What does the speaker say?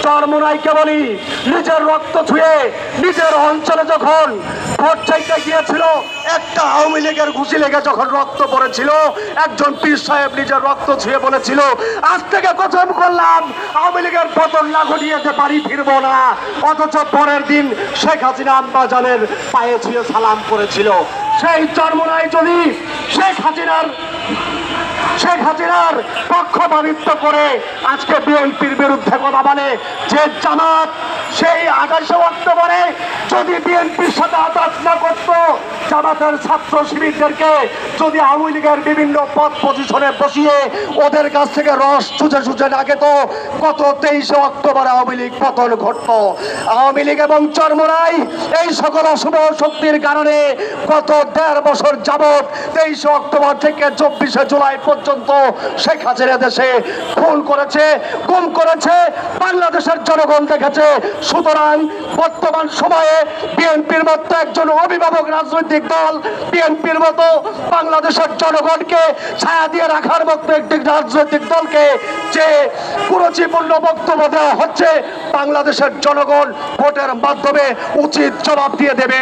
চরমোনাইকে বলি, নিজের রক্ত ছুঁয়ে নিজের অঞ্চলে যখন ভোট চাইতে গিয়েছিল, একটা আওয়ামী লীগের ঘুষি লেগে যখন রক্ত পড়েছিল, একজন পীর সাহেব নিজের রক্ত ছুঁয়ে বলেছিল, আজ থেকে কসম করলাম আওয়ামী লীগের পতন না ঘটিয়ে বাড়ি ফিরবো না। অথচ পরের দিন শেখ হাসিনা আম্বাজানের পায়ে ছুঁয়ে সালাম করেছিল। সেই চরমোনাই যদি শেখ হাসিনার পক্ষপাতিত্ব করে আজকে বিএনপির বিরুদ্ধে কথা বলে, যে জামাত সেই 28 অক্টোবরে যদি বিএনপির সাথে আঘাত না করতো, জামাতের ছাত্র শিবিরদেরকে যদি আওয়ামী লীগের বিভিন্ন পদ পজিশনে বসিয়ে ওদের কাছ থেকে রস চুচে চুচে না খেত, কত 23 অক্টোবরে আওয়ামী লীগ পতন ঘটত। আওয়ামী লীগ এবং চরমোনাই এই সকল অশুভ শক্তির কারণে গত 1.5 বছর যাবৎ 23 অক্টোবর থেকে 24 জুলাই পর্যন্ত শেখ হাসিনা দেশে খুন করেছে, গুম করেছে, বাংলাদেশের জনগণ দেখেছে। সুতরাং বর্তমান সময়ে বিএনপির মতো একজন অভিভাবক রাজনৈতিক দল, বিএনপির মতো বাংলাদেশের জনগণকে ছায়া দিয়ে রাখার মতো একটি রাজনৈতিক দলকে যে কুরুচিপূর্ণ বক্তব্য দেওয়া হচ্ছে, বাংলাদেশের জনগণ ভোটের মাধ্যমে উচিত জবাব দিয়ে দেবে।